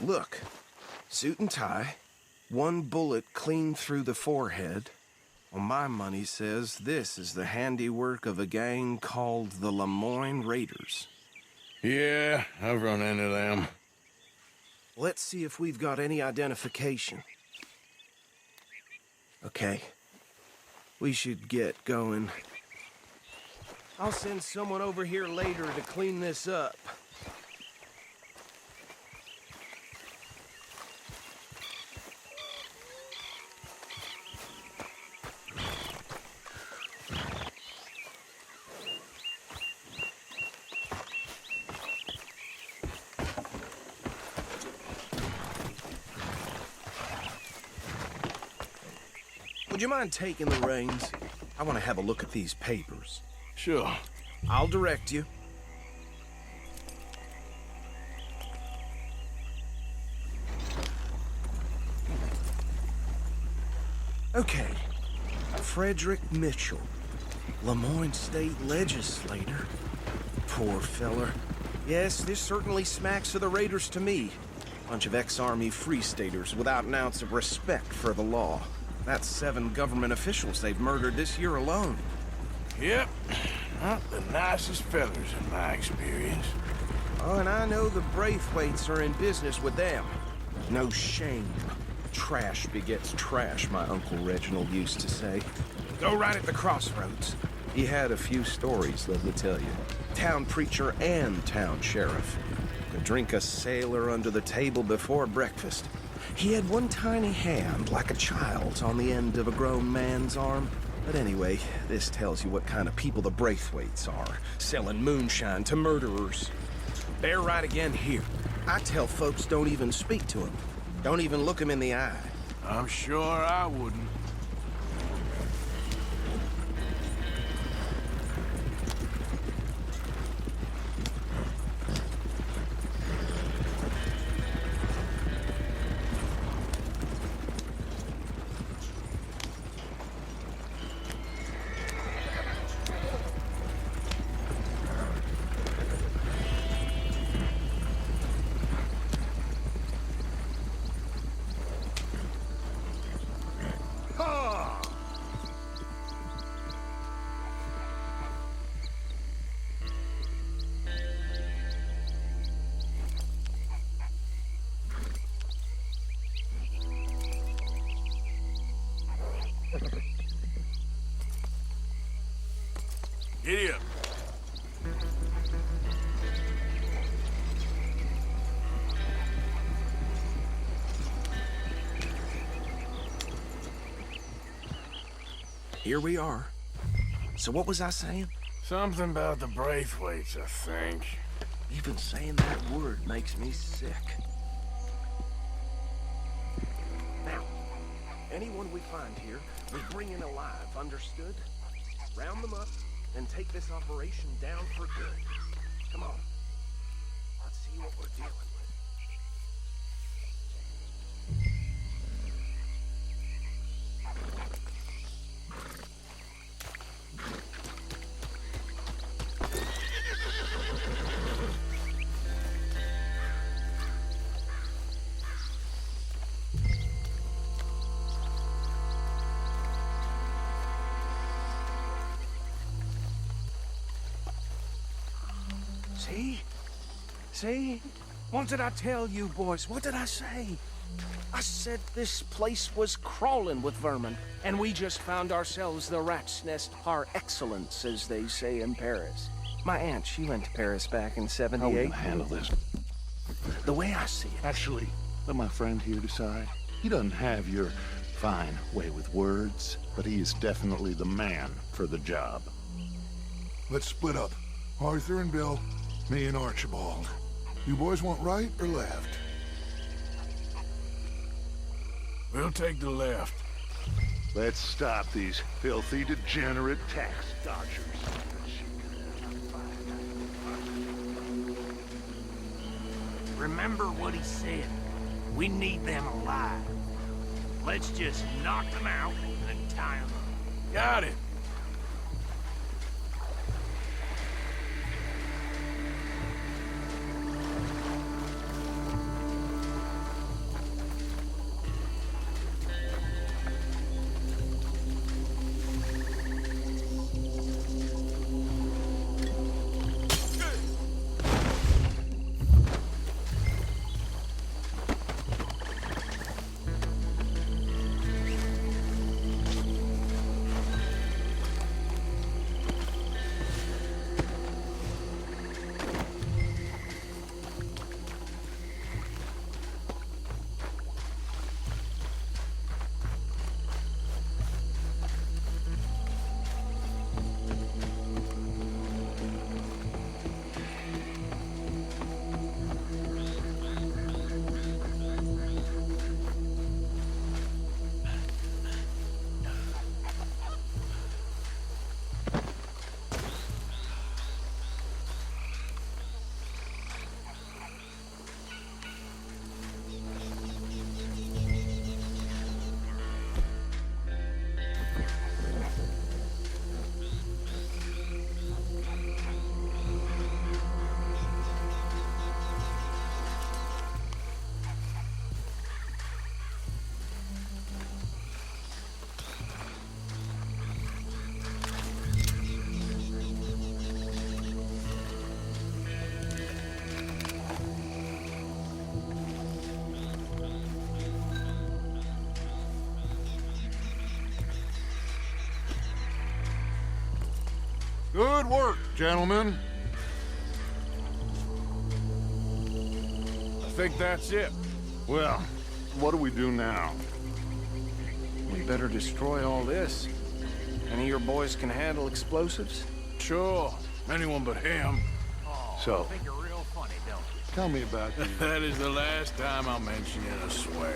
Look, suit and tie, one bullet clean through the forehead. Well, my money says this is the handiwork of a gang called the Lemoyne Raiders. Yeah, I've run into them. Let's see if we've got any identification. Okay. We should get going. I'll send someone over here later to clean this up. Would you mind taking the reins? I want to have a look at these papers. Sure. I'll direct you. Okay. Frederick Mitchell, Lemoyne State Legislator. Poor feller. Yes, this certainly smacks of the Raiders to me. Bunch of ex-Army Free Staters without an ounce of respect for the law. That's 7 government officials they've murdered this year alone. Yep. Not the nicest fellas in my experience. Oh, and I know the Braithwaites are in business with them. No shame. Trash begets trash, my Uncle Reginald used to say. Go right at the crossroads. He had a few stories, let me tell you. Town preacher and town sheriff. Could drink a sailor under the table before breakfast. He had one tiny hand, like a child's, on the end of a grown man's arm. But anyway, this tells you what kind of people the Braithwaites are, selling moonshine to murderers. They're right again here. I tell folks don't even speak to him. Don't even look him in the eye. I'm sure I wouldn't. Giddy up. Here we are. So what was I saying? Something about the Braithwaites, I think. Even saying that word makes me sick. Now, anyone we find here, we bring in alive, understood? Round them up, and take this operation down for good. Come on. Let's see what we're dealing with. See? See? What did I tell you, boys? What did I say? I said this place was crawling with vermin, and we just found ourselves the rat's nest par excellence, as they say in Paris. My aunt, she went to Paris back in How are we '78. gonna handle this? The way I see it, Actually, let my friend here decide. He doesn't have your fine way with words, but he is definitely the man for the job. Let's split up. Arthur and Bill, me and Archibald. You boys want right or left? We'll take the left. Let's stop these filthy, degenerate tax dodgers. Remember what he said. We need them alive. Let's just knock them out and tie them up. Got it. Good work, gentlemen. I think that's it. Well, what do we do now? We better destroy all this. Any of your boys can handle explosives? Sure. Anyone but him. So, Think you're real funny, don't you? tell me about the... That is the last time I'll mention it, I swear.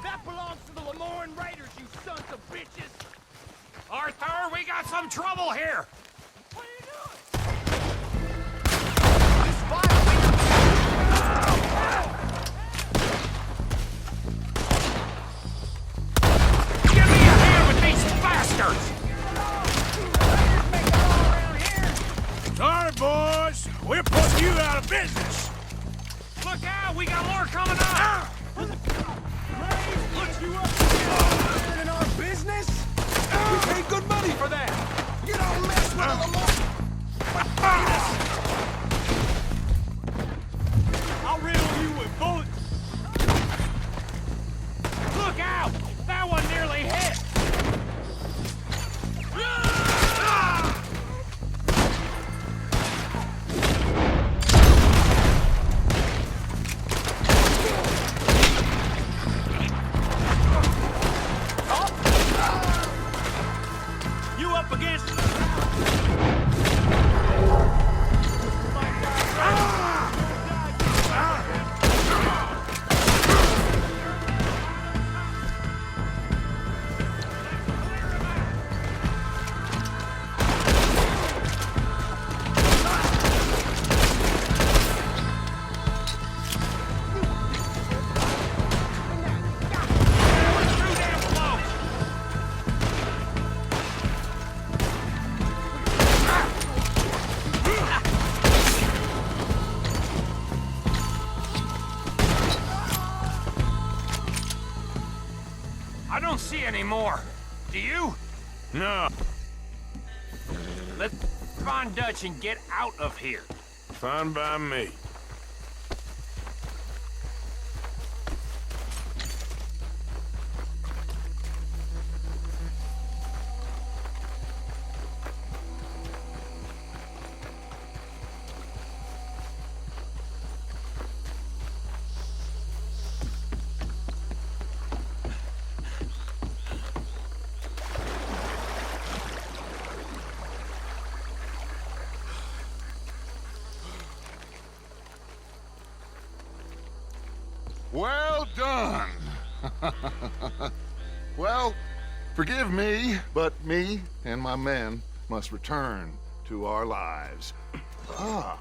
That belongs to the Lemoran Raiders, you sons of bitches! Arthur, we got some trouble here! What are you doing? This Give me a hand with these bastards! Sorry, boys. We're putting you out of business. Look out, we got more coming up! Put you up in our business? We paid good money for that. You don't mess with I'll riddle you with bullets! Look out! That one nearly hit! You up against... I don't see any more. Do you? No. Let's find Dutch and get out of here. Fine by me. Well done. Well, forgive me, but me and my men must return to our lives. Ah,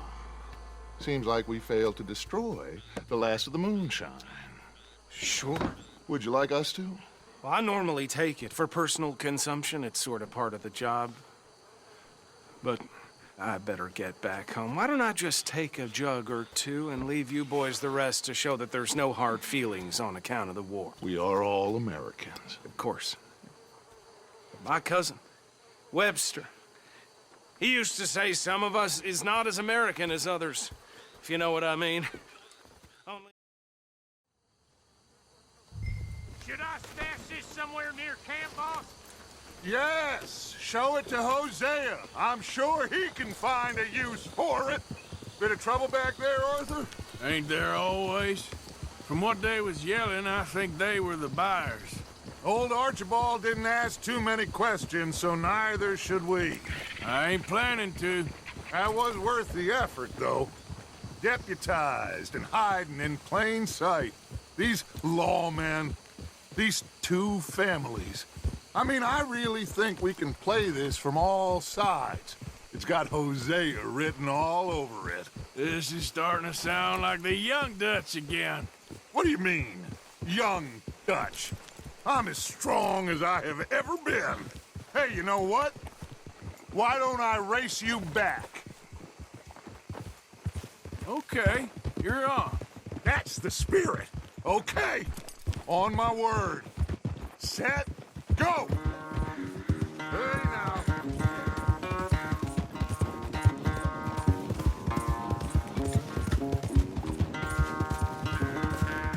seems like we failed to destroy the last of the moonshine. Sure. Would you like us to? Well, I normally take it for personal consumption. It's sort of part of the job. But I better get back home. Why don't I just take a jug or two and leave you boys the rest to show that there's no hard feelings on account of the war? We are all Americans. Of course. My cousin, Webster, he used to say some of us is not as American as others, if you know what I mean. Only... Should I stash this somewhere near camp, boss? Yes, show it to Hosea. I'm sure he can find a use for it. Bit of trouble back there, Arthur? Ain't there always? From what they was yelling, I think they were the buyers. Old Archibald didn't ask too many questions, so neither should we. I ain't planning to. That was worth the effort, though. Deputized and hiding in plain sight. These lawmen, these two families. I mean, I really think we can play this from all sides. It's got Hosea written all over it. This is starting to sound like the young Dutch again. What do you mean, young Dutch? I'm as strong as I have ever been. Hey, you know what? Why don't I race you back? Okay, you're on. That's the spirit. Okay, on my word. Set, go! Hey, now.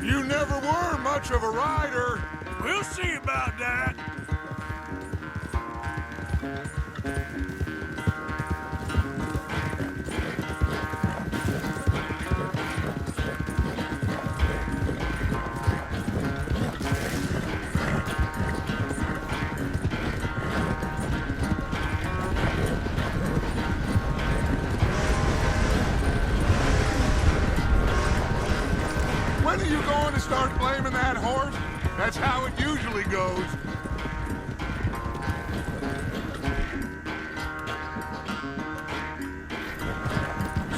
You never were much of a rider. We'll see about that. When are you going to start blaming that horse? That's how it usually goes.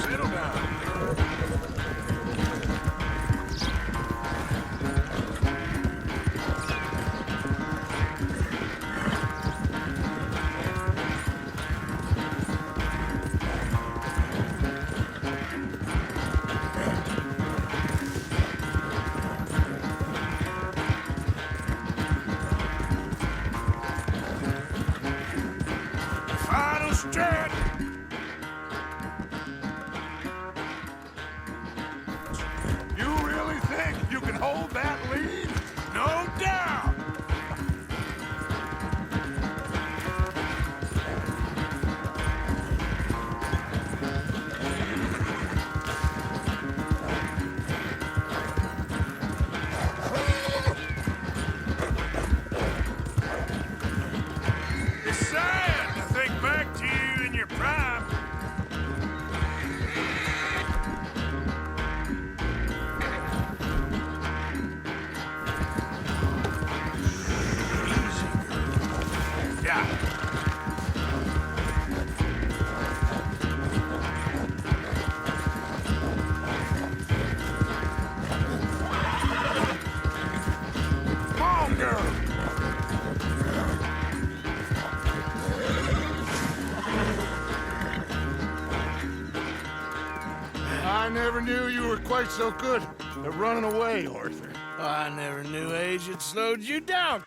Settle down. Final stretch. You really think you can hold that lead? No doubt. It's sad to think back to you in your prime. Yeah. Come on, girl. I never knew you were quite so good at running away, Arthur. I never knew age had slowed you down,